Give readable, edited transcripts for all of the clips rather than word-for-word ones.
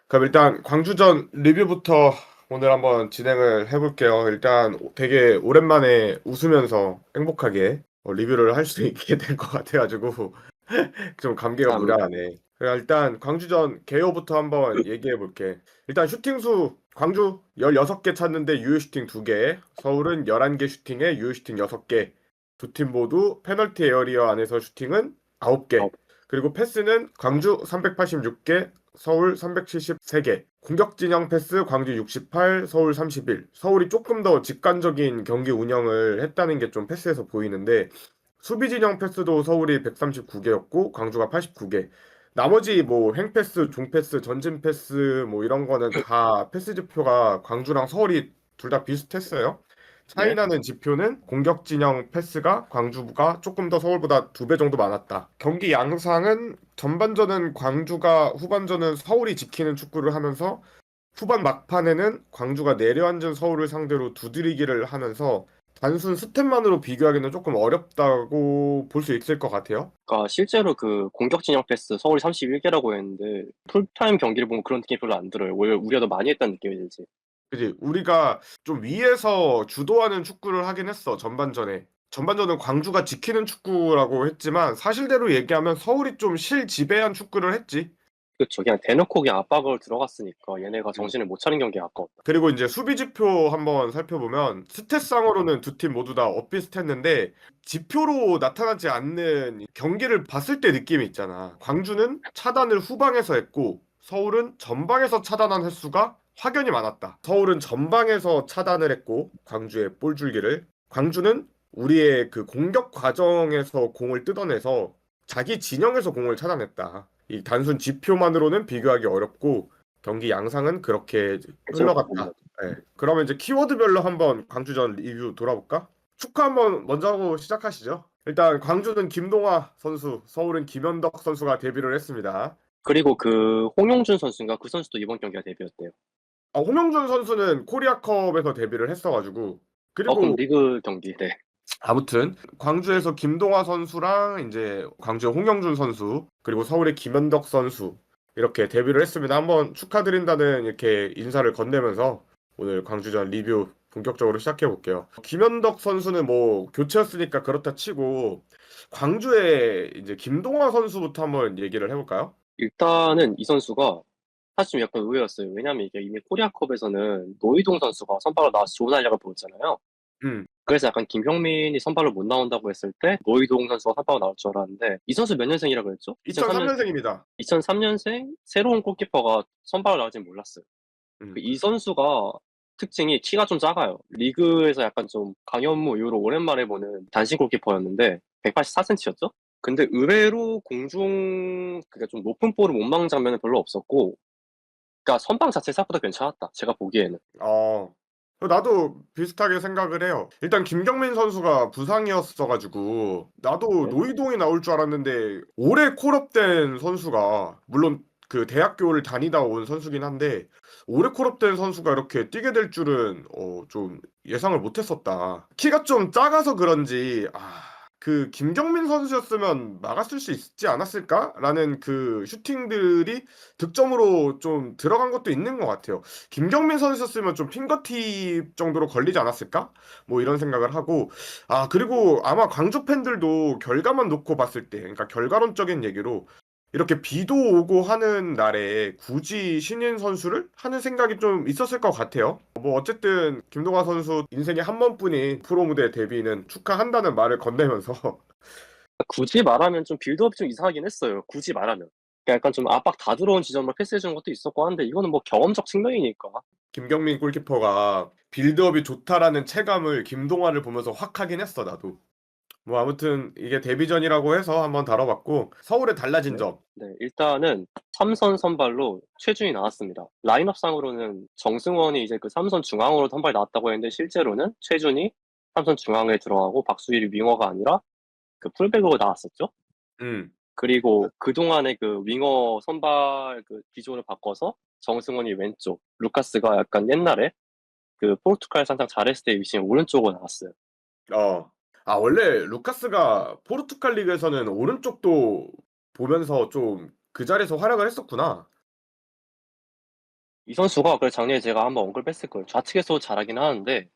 그럼 일단 광주전 리뷰부터 오늘 한번 진행을 해볼게요. 일단 되게 오랜만에 웃으면서 행복하게 리뷰를 할 수 있게 된 것 같아가지고 좀 감기가 감사합니다. 무량하네. 그럼 일단 광주전 개요부터 한번 얘기해 볼게. 일단 슈팅수 광주 16개 찼는데 유효 슈팅 2개, 서울은 11개 슈팅에 유효 슈팅 6개. 두 팀 모두 페널티 에어리어 안에서 슈팅은 9개. 어, 그리고 패스는 광주 386개, 서울 373개. 공격 진영 패스 광주 68, 서울 31. 서울이 조금 더 직관적인 경기 운영을 했다는 게 좀 패스에서 보이는데 수비 진영 패스도 서울이 139개였고 광주가 89개. 나머지 뭐 행패스, 종패스, 전진 패스 뭐 이런 거는 다 패스 지표가 광주랑 서울이 둘 다 비슷했어요. 차이 네. 나는 지표는 공격 진영 패스가 광주가 조금 더 서울보다 2배 정도 많았다. 경기 양상은 전반전은 광주가 후반전은 서울이 지키는 축구를 하면서 후반 막판에는 광주가 내려앉은 서울을 상대로 두드리기를 하면서 단순 스탯만으로 비교하기는 조금 어렵다고 볼 수 있을 것 같아요. 그러니까 실제로 그 공격 진영 패스 서울이 31개라고 했는데 풀타임 경기를 보면 그런 느낌이 별로 안 들어요. 오히려 우리가 더 많이 했다는 느낌이 들지. 그지? 우리가 좀 위에서 주도하는 축구를 하긴 했어, 전반전에. 전반전은 광주가 지키는 축구라고 했지만 사실대로 얘기하면 서울이 좀 실지배한 축구를 했지. 그렇죠. 그냥 대놓고 그냥 압박을 들어갔으니까 얘네가 음. 정신을 못 차린 경기가 아까웠다. 그리고 이제 수비 지표 한번 살펴보면 스탯상으로는 두 팀 모두 다 엇비슷했는데 지표로 나타나지 않는 경기를 봤을 때 느낌이 있잖아. 광주는 차단을 후방에서 했고 서울은 전방에서 차단한 횟수가 확연히 많았다. 서울은 전방에서 차단을 했고 광주의 볼 줄기를 광주는 우리의 그 공격 과정에서 공을 뜯어내서 자기 진영에서 공을 차단했다. 이 단순 지표만으로는 비교하기 어렵고 경기 양상은 그렇게 실제로 그렇게 본 흘러갔다. 거죠. 예. 그러면 이제 키워드별로 한번 광주전 리뷰 돌아볼까? 축구 한번 먼저 하고 시작하시죠. 일단 광주는 김동화 선수, 서울은 김현덕 선수가 데뷔를 했습니다. 그리고 그 홍용준 선수인가 그 선수도 이번 경기가 데뷔였대요. 홍명준 선수는 코리아컵에서 데뷔를 했어가지고 그럼 그리고 리그 경기. 네. 아무튼 광주에서 김동화 선수랑 이제 광주의 홍영준 선수 그리고 서울의 김현덕 선수 이렇게 데뷔를 했습니다. 한번 축하드린다는 이렇게 인사를 건네면서 오늘 광주전 리뷰 본격적으로 시작해 볼게요. 김현덕 선수는 뭐 교체였으니까 그렇다 치고 광주의 이제 김동화 선수부터 한번 얘기를 해볼까요? 일단은 이 선수가 사실 좀 약간 의외였어요. 왜냐면 이게 이미 코리아컵에서는 노이동 선수가 선발로 나와서 좋은 활약을 보였잖아요. 음, 그래서 약간 김경민이 선발로 못 나온다고 했을 때 노이동 선수가 선발로 나올 줄 알았는데 이 선수 몇 년생이라고 했죠? 2003년생. 2003년생입니다. 2003년생 새로운 골키퍼가 선발로 나올지 몰랐어요. 음, 이 선수가 특징이 키가 좀 작아요. 리그에서 약간 좀 강현무 이후로 오랜만에 보는 단신 골키퍼였는데 184cm였죠? 근데 의외로 그러니까 좀 높은 볼을 못 막는 장면은 별로 없었고, 그러니까 선방 자체 생각보다 괜찮았다. 제가 보기에는. 어, 나도 비슷하게 생각을 해요. 일단 김경민 선수가 부상이었어가지고 나도 네. 노이동이 나올 줄 알았는데 올해 콜업된 선수가 물론 그 대학교를 다니다 온 선수긴 한데 올해 콜업된 선수가 이렇게 뛰게 될 줄은 좀 예상을 못했었다. 키가 좀 작아서 그런지 그 김경민 선수였으면 막았을 수 있지 않았을까라는 그 슈팅들이 득점으로 좀 들어간 것도 있는 것 같아요. 김경민 선수였으면 좀 핑거팁 정도로 걸리지 않았을까? 뭐 이런 생각을 하고 그리고 아마 광주 팬들도 결과만 놓고 봤을 때 그러니까 결과론적인 얘기로 이렇게 비도 오고 하는 날에 굳이 신인 선수를 하는 생각이 좀 있었을 것 같아요. 뭐 어쨌든 김동완 선수 인생에 한 번뿐인 프로 무대 데뷔는 축하한다는 말을 건네면서 굳이 말하면 좀 빌드업이 좀 이상하긴 했어요. 굳이 말하면. 그러니까 약간 좀 압박 다 들어온 지점을 패스해주는 것도 있었고 한데 이거는 뭐 경험적 측면이니까. 김경민 골키퍼가 빌드업이 좋다라는 체감을 김동완을 보면서 확 하긴 했어 나도. 뭐 아무튼 이게 데뷔전이라고 해서 한번 다뤄봤고 서울의 달라진 네. 점. 네, 일단은 삼선 선발로 최준이 나왔습니다. 라인업상으로는 정승원이 이제 그 삼선 중앙으로 선발 나왔다고 했는데 실제로는 최준이 삼선 중앙에 들어가고 박수일이 윙어가 아니라 그 풀백으로 나왔었죠. 음. 그리고 그동안의 그 윙어 선발 그 기조를 바꿔서 정승원이 왼쪽, 루카스가 약간 옛날에 그 포르투갈 상당 잘했을 때 위치는 오른쪽으로 나왔어요. 어. 원래 루카스가 포르투갈 리그에서는 오른쪽도 보면서 좀 그 자리에서 활약을 했었구나. 이 선수가 그 작년에 제가 한번 언급했을 거예요. 좌측에서 잘하긴 하는데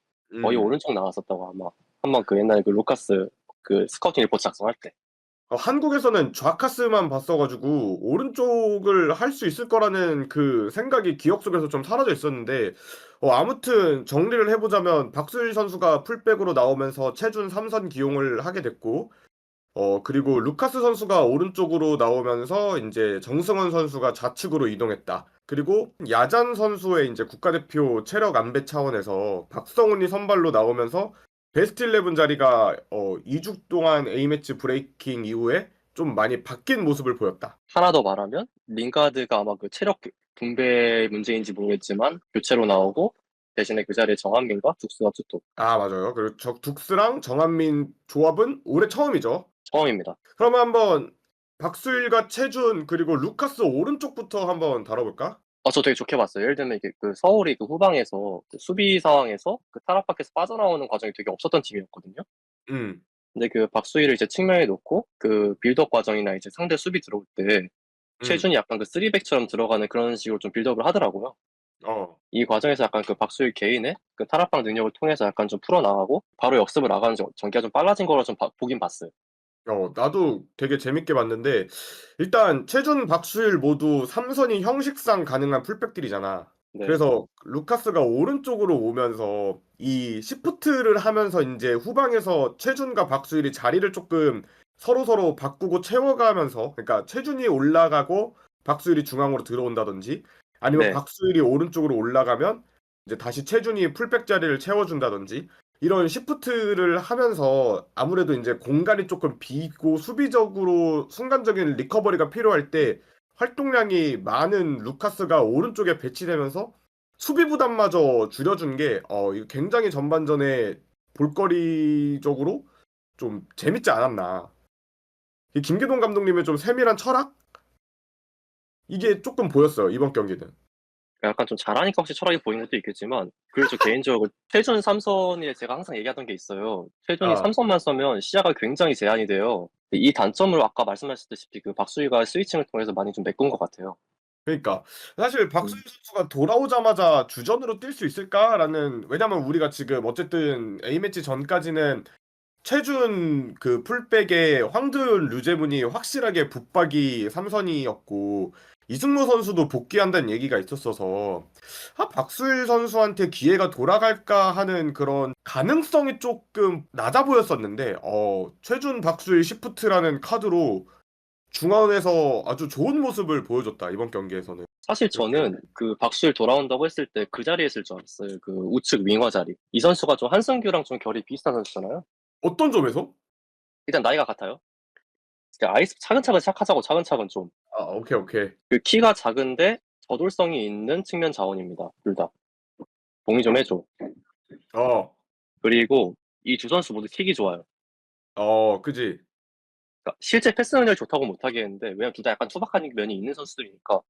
거의 음. 오른쪽 나왔었다고 아마 한번 그 옛날에 그 루카스 그 스카우팅 리포트 작성할 때. 한국에서는 좌카스만 봤어가지고 오른쪽을 할 수 있을 거라는 그 생각이 기억 속에서 좀 사라져 있었는데 아무튼 정리를 해보자면 박수일 선수가 풀백으로 나오면서 체준 3선 기용을 하게 됐고 그리고 루카스 선수가 오른쪽으로 나오면서 이제 정승원 선수가 좌측으로 이동했다. 그리고 야잔 선수의 이제 국가대표 체력 안배 차원에서 박성훈이 선발로 나오면서 베스트 11 자리가 2주 동안 A매치 브레이킹 이후에 좀 많이 바뀐 모습을 보였다. 하나 더 말하면 링가드가 아마 그 체력 분배 문제인지 모르겠지만 교체로 나오고 대신에 그 자리에 정한민과 둑스가 투톱 아, 맞아요. 그리고 둑스랑 정한민 조합은 올해 처음이죠. 처음입니다. 그러면 한번 박수일과 최준 그리고 루카스 오른쪽부터 한번 다뤄볼까? 저 되게 좋게 봤어요. 예를 들면 이게 그 서울이 그 후방에서 그 수비 상황에서 그 탈압 밖에서 빠져나오는 과정이 되게 없었던 팀이었거든요. 음, 근데 그 박수희를 이제 측면에 놓고 그 빌드업 과정이나 이제 상대 수비 들어올 때 음, 최준이 약간 그 쓰리백처럼 들어가는 그런 식으로 좀 빌드업을 하더라고요. 어. 이 과정에서 약간 그 박수희 개인의 그 탈압방 능력을 통해서 약간 좀 풀어나가고 바로 역습을 나가는 전개가 좀 빨라진 거라 좀 보긴 봤어요. 나도 되게 재밌게 봤는데, 일단, 최준, 박수일 모두 삼선이 형식상 가능한 풀백들이잖아. 네, 그래서, 루카스가 오른쪽으로 오면서, 이 시프트를 하면서 이제 후방에서 최준과 박수일이 자리를 조금 서로서로 바꾸고 채워가면서, 그러니까, 최준이 올라가고, 박수일이 중앙으로 들어온다든지, 아니면 네. 박수일이 오른쪽으로 올라가면, 이제 다시 최준이 풀백 자리를 채워준다든지, 이런 시프트를 하면서 아무래도 이제 공간이 조금 비고 수비적으로 순간적인 리커버리가 필요할 때 활동량이 많은 루카스가 오른쪽에 배치되면서 수비 부담마저 줄여준 게 이거 굉장히 전반전에 볼거리적으로 좀 재밌지 않았나. 이 김계동 감독님의 좀 세밀한 철학? 이게 조금 보였어요, 이번 경기는. 약간 좀 잘하니까 혹시 철학이 보이는 것도 있겠지만 그리고 저 개인적으로 최준 삼선에 제가 항상 얘기하던 게 있어요. 최준이 아, 삼선만 써면 시야가 굉장히 제한이 돼요. 이 단점을 아까 말씀하셨다시피 그 박수희가 스위칭을 통해서 많이 좀 메꾼 것 같아요. 그러니까 사실 박수희 음, 선수가 돌아오자마자 주전으로 뛸 수 있을까라는, 왜냐면 우리가 지금 어쨌든 A매치 전까지는 최준 그 풀백에 황두윤 류재문이 확실하게 붙박이 삼선이었고 이승무 선수도 복귀한다는 얘기가 있었어서 박수일 선수한테 기회가 돌아갈까 하는 그런 가능성이 조금 낮아 보였었는데 최준 박수일 시프트라는 카드로 중원에서 아주 좋은 모습을 보여줬다, 이번 경기에서는. 사실 이렇게. 저는 그 박수일 돌아온다고 했을 때 그 자리에 있을 줄 알았어요. 그 우측 윙어 자리. 이 선수가 좀 한승규랑 좀 결이 비슷한 선수잖아요. 어떤 점에서? 일단 나이가 같아요. 그러니까 아이스 차근차근 시작하자고 차근차근 좀. 아, 오케이, 오케이. 그 키가 작은데 저돌성이 있는 측면 자원입니다. 둘 다. 동의 좀 해줘. 어, 그리고 이 두 선수 모두 킥이 좋아요. 그지. 그러니까 실제 패스 능력이 좋다고 못하겠는데 왜냐면 둘 다 약간 투박한 면이 있는 선수들이니까.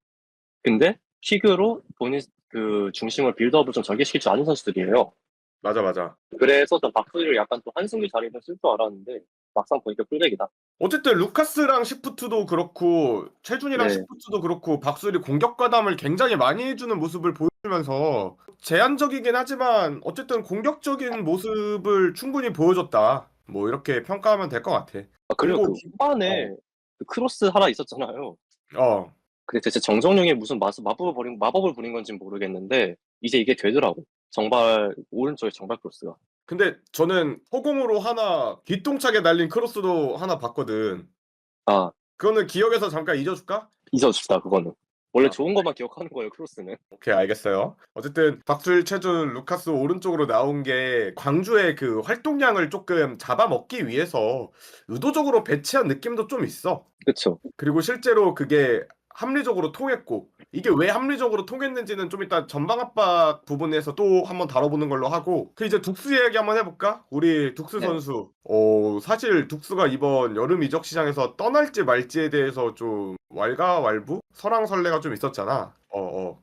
근데 킥으로 본인 그 중심을 빌드업을 좀 전개시킬 줄 아는 선수들이에요. 맞아, 맞아. 그래서 좀 박수를 약간 또 한승규 자리를 쓸 줄 알았는데 막상 보니까 풀백이다. 어쨌든 루카스랑 시프트도 그렇고 최준이랑 네, 시프트도 그렇고 박수일이 공격 가담을 굉장히 많이 해주는 모습을 보여주면서 제한적이긴 하지만 어쨌든 공격적인 모습을 충분히 보여줬다. 뭐 이렇게 평가하면 될 것 같아. 그리고 그리고 그 후반에 그 크로스 하나 있었잖아요. 어 근데 대체 정정용이 무슨 마법을 부린 건지 모르겠는데 이제 이게 되더라고. 정발 오른쪽에 정발 크로스가. 근데 저는 허공으로 하나 기똥차게 날린 크로스도 하나 봤거든. 아, 그거는 기억에서 잠깐 잊어줄까? 잊어줍시다 그거는. 원래 아, 좋은 것만 기억하는 거예요 크로스는. 오케이, 알겠어요. 어쨌든 박수일, 최준, 루카스 오른쪽으로 나온 게 광주의 그 활동량을 조금 잡아먹기 위해서 의도적으로 배치한 느낌도 좀 있어. 그쵸. 그리고 실제로 그게 합리적으로 통했고, 이게 왜 합리적으로 통했는지는 좀 이따 전방 압박 부분에서 또 한번 다뤄보는 걸로 하고, 그 이제 둑스 이야기 한번 해볼까? 우리 둑스 네. 선수. 사실 둑스가 이번 여름 이적 시장에서 떠날지 말지에 대해서 좀 왈가왈부? 설왕설래가 좀 있었잖아.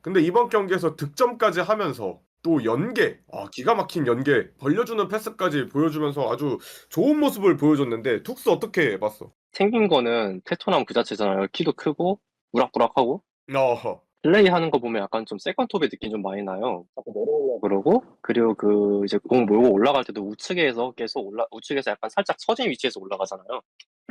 근데 이번 경기에서 득점까지 하면서 또 연계, 기가 막힌 연계, 벌려주는 패스까지 보여주면서 아주 좋은 모습을 보여줬는데, 둑스 어떻게 봤어? 생긴 거는 테토남 그 자체잖아요. 키도 크고 우락부락하고. 어, 플레이하는 거 보면 약간 좀 세컨톱의 느낌 좀 많이 나요. 자꾸 내려오려고 그러고, 그리고 그 이제 공 몰고 올라갈 때도 우측에서 계속 우측에서 약간 살짝 처진 위치에서 올라가잖아요.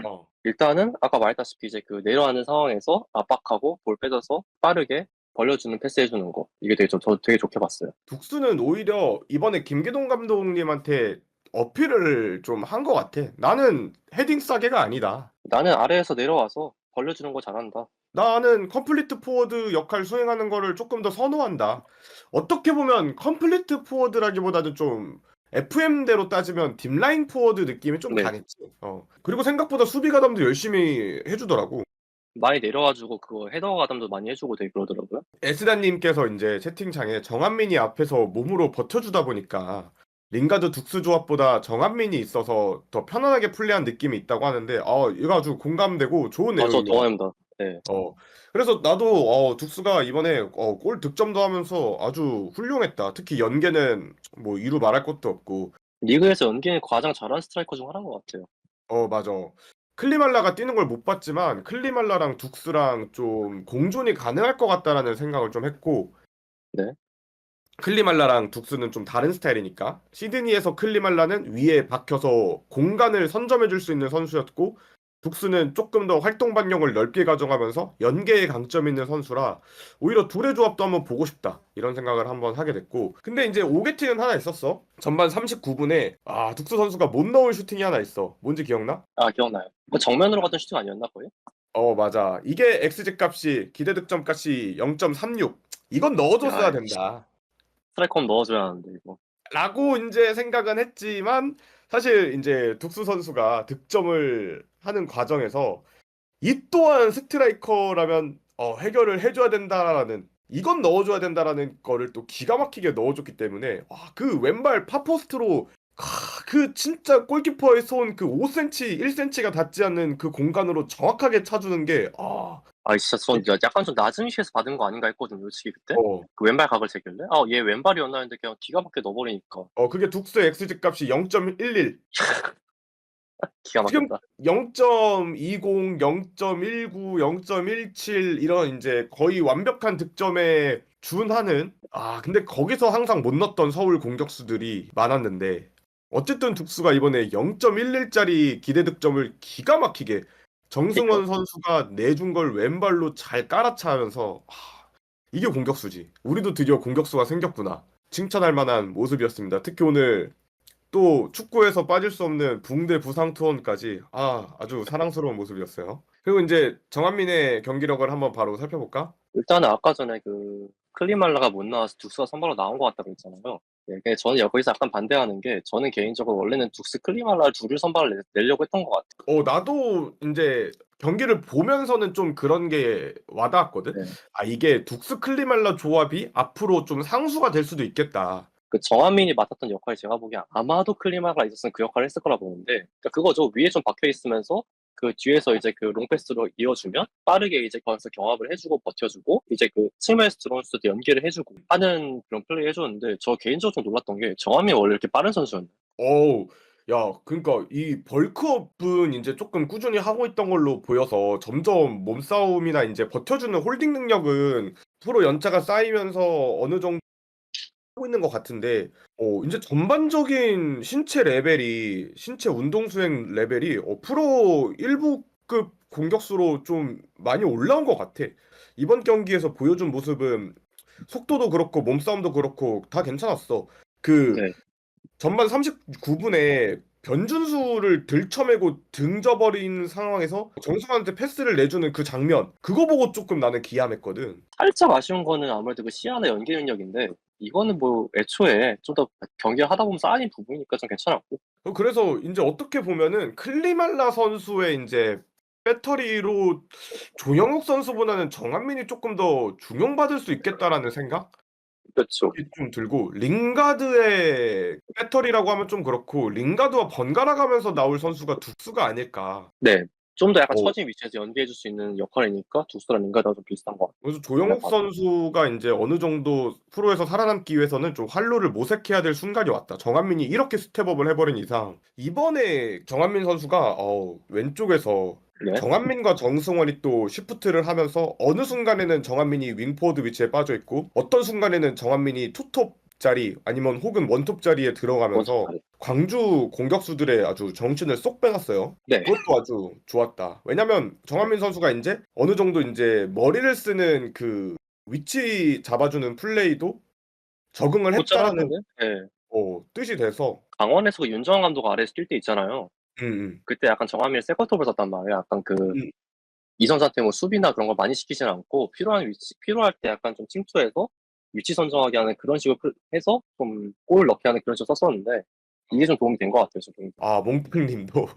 어. 일단은 아까 말했다시피 이제 그 내려가는 상황에서 압박하고 볼 빼줘서 빠르게 벌려주는 패스 해주는 거. 이게 저 되게 좋게 봤어요. 둑스는 오히려 이번에 김기동 감독님한테 어필을 좀 한 것 같아. 나는 헤딩 싸게가 아니다. 나는 아래에서 내려와서 벌려주는 거 잘한다. 나는 컴플리트 포워드 역할 수행하는 거를 조금 더 선호한다. 어떻게 보면 컴플리트 포워드라기보다는 좀 FM대로 따지면 딥라인 포워드 느낌이 좀 네. 강했지. 그리고 생각보다 수비 가담도 열심히 해주더라고. 많이 내려와주고 그거 헤더 가담도 많이 해주고 되게 그러더라고요. 에스다님께서 이제 채팅창에 정한민이 앞에서 몸으로 버텨주다 보니까 링가드 둑스 조합보다 정한민이 있어서 더 편안하게 플레이한 느낌이 있다고 하는데, 이거 아주 공감되고 좋은 아, 저 내용인 것 같아. 동감입니다. 네. 그래서 나도 둑스가 이번에 골 득점도 하면서 아주 훌륭했다. 특히 연계는 뭐 이루 말할 것도 없고. 리그에서 연기는 가장 잘하는 스트라이커 중 하나인 것 같아요. 맞아. 클리말라가 뛰는 걸 못 봤지만 클리말라랑 둑스랑 좀 공존이 가능할 것 같다라는 생각을 좀 했고, 네. 클리말라랑 둑스는 좀 다른 스타일이니까 시드니에서 클리말라는 위에 박혀서 공간을 선점해 줄 수 있는 선수였고, 둑스는 조금 더 활동 반경을 넓게 가져가면서 연계에 강점 있는 선수라 오히려 둘의 조합도 한번 보고 싶다 이런 생각을 한번 하게 됐고, 근데 이제 오게팅은 하나 있었어. 전반 39분에 둑스 선수가 못 넣은 슈팅이 하나 있어. 뭔지 기억나? 아, 기억나요. 그 정면으로 갔던 슈팅 아니었나, 거의? 맞아. 이게 XG 값이 기대 득점 값이 0.36. 이건 넣어줬어야 야, 된다 스트라이커는 넣어줘야 하는데, 이거. 라고 이제 생각은 했지만, 사실 이제 둑스 선수가 득점을 하는 과정에서 이 또한 스트라이커라면 해결을 해줘야 된다라는, 이건 넣어줘야 된다라는 거를 또 기가 막히게 넣어줬기 때문에, 그 왼발 파포스트로 그 진짜 골키퍼의 손 그 5cm, 1cm가 닿지 않는 그 공간으로 정확하게 차주는 게 아, 진짜 전 약간 좀 낮은 위치에서 받은 거 아닌가 했거든요, 솔직히 그때? 어, 그 왼발 각을 재길래? 얘 왼발이었나 했는데 그냥 기가 막히게 넣어버리니까. 그게 둑스 XG 값이 0.11. 기가 지금 막혔다. 0.20, 0.19, 0.17 이런 이제 거의 완벽한 득점에 준하는, 근데 거기서 항상 못 넣었던 서울 공격수들이 많았는데, 어쨌든 둑스가 이번에 0.11짜리 기대 득점을 기가 막히게 그러니까 정승원 선수가 내준 걸 왼발로 잘 깔아차면서, 이게 공격수지. 우리도 드디어 공격수가 생겼구나. 칭찬할 만한 모습이었습니다. 특히 오늘 또 축구에서 빠질 수 없는 붕대 부상 투혼까지 아주 사랑스러운 모습이었어요. 그리고 이제 정한민의 경기력을 한번 바로 살펴볼까? 일단은 아까 전에 그 클리말라가 못 나와서 둑스가 선발로 나온 것 같다고 했잖아요. 네, 근데 저는 여기서 약간 반대하는 게 저는 개인적으로 원래는 둑스 클리말라 둘을 선발을 내려고 했던 것 같아요. 나도 이제 경기를 보면서는 좀 그런 게 와닿았거든. 네. 이게 둑스 클리말라 조합이 앞으로 좀 상수가 될 수도 있겠다. 그 정한민이 맡았던 역할이 제가 보기엔 아마도 클리마가 있었으면 그 역할을 했을 거라 보는데, 그러니까 그거죠. 위에 좀 박혀 있으면서 그 뒤에서 이제 그 롱패스로 이어주면 빠르게 이제 거기서 경합을 해주고 버텨주고 이제 그 측면에서 들어온 수도 연계를 해주고 하는 그런 플레이 해줬는데, 저 개인적으로 좀 놀랐던 게 정한민이 원래 이렇게 빠른 선수였나? 어우, 야, 그러니까 이 벌크업은 이제 조금 꾸준히 하고 있던 걸로 보여서 점점 몸싸움이나 이제 버텨주는 홀딩 능력은 프로 연차가 쌓이면서 어느 정도 하고 있는 것 같은데, 이제 전반적인 신체 운동 수행 레벨이 프로 1부급 공격수로 좀 많이 올라온 것 같아. 이번 경기에서 보여준 모습은 속도도 그렇고 몸싸움도 그렇고 다 괜찮았어. 그 네. 전반 39분에 변준수를 들쳐매고 등져버린 상황에서 정승환한테 패스를 내주는 그 장면, 그거 보고 조금 나는 기함했거든. 살짝 아쉬운 거는 아무래도 그 시야나 연계 능력인데, 이거는 뭐 애초에 좀 더 경기를 하다 보면 쌓인 부분이니까 좀 괜찮았고. 그래서 이제 어떻게 보면은 클리말라 선수의 이제 배터리로 조영욱 선수보다는 정한민이 조금 더 중용받을 수 있겠다라는 생각이 그렇죠. 좀 들고, 링가드의 배터리라고 하면 좀 그렇고 링가드와 번갈아 가면서 나올 선수가 둑스가 아닐까. 네. 좀 더 약간 어, 처진 위치에서 연계해줄 수 있는 역할이니까 둑스랑 링가드가 좀 비슷한 것 그래서 조영욱 같아요. 선수가 이제 어느 정도 프로에서 살아남기 위해서는 좀 활로를 모색해야 될 순간이 왔다. 정한민이 이렇게 스텝업을 해버린 이상 이번에 정한민 선수가 왼쪽에서 네. 정한민과 정승원이 또 시프트를 하면서 어느 순간에는 정한민이 윙포워드 위치에 빠져 있고 어떤 순간에는 정한민이 투톱 자리 아니면 혹은 원톱 자리에 원톱 들어가면서 자리. 광주 공격수들의 아주 정신을 쏙 빼놨어요. 네. 그것도 아주 좋았다. 왜냐면 정한민 선수가 이제 어느 정도 이제 머리를 쓰는 그 위치 잡아주는 플레이도 적응을 곧잘 했다라는 텐데. 예. 뜻이 돼서 강원에서 그 윤정환 감독 아래에서 뛸 때 있잖아요. 음, 그때 약간 정한민을 세컨톱을 썼단 말이에요. 약간 그 음. 이선수한테 뭐 수비나 그런 거 많이 시키진 않고 필요한 위치, 필요할 때 약간 좀 침투해서 위치 선정하게 하는 그런 식으로 해서 좀 골을 넣게 하는 그런 식으로 썼었는데 이게 좀 도움이 된 것 같아요. 저 개인적으로. 아, 몽팽님도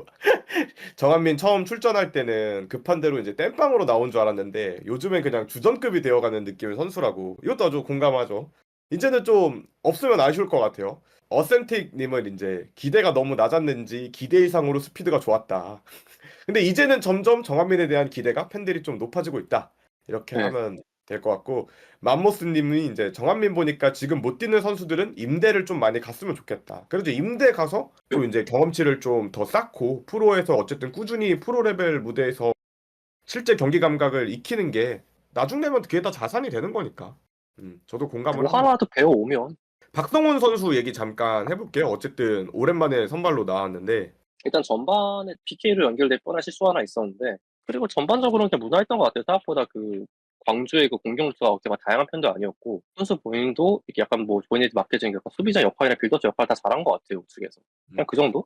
정한민 처음 출전할 때는 급한 대로 이제 땜빵으로 나온 줄 알았는데 요즘엔 그냥 주전급이 되어가는 느낌의 선수라고. 이것도 아주 공감하죠. 이제는 좀 없으면 아쉬울 것 같아요. 어센틱님은 이제 기대가 너무 낮았는지 기대 이상으로 스피드가 좋았다. 근데 이제는 점점 정한민에 대한 기대가 팬들이 좀 높아지고 있다. 이렇게 네. 하면 될 것 같고 맘모스님이 이제 정한민 보니까 지금 못 뛰는 선수들은 임대를 좀 많이 갔으면 좋겠다. 그래도 임대 가서 좀 이제 경험치를 좀 더 쌓고 프로에서 어쨌든 꾸준히 프로 레벨 무대에서 실제 경기 감각을 익히는 게 나중 되면 그게 다 자산이 되는 거니까. 저도 공감을 뭐 합니다. 하나라도 배워오면 박성훈 선수 얘기 잠깐 해볼게요. 어쨌든 오랜만에 선발로 나왔는데 일단 전반에 PK로 연결될 뻔한 실수 하나 있었는데 그리고 전반적으로는 그냥 무난했던 것 같아요. 생각보다 그 광주의 그 공격 루트가 그렇게 막 다양한 편도 아니었고 선수 본인도 이렇게 약간 뭐 본인이 맡겨진 약간 수비자 역할이나 빌더스 역할 다 잘한 것 같아요. 우측에서 음, 그냥 그 정도?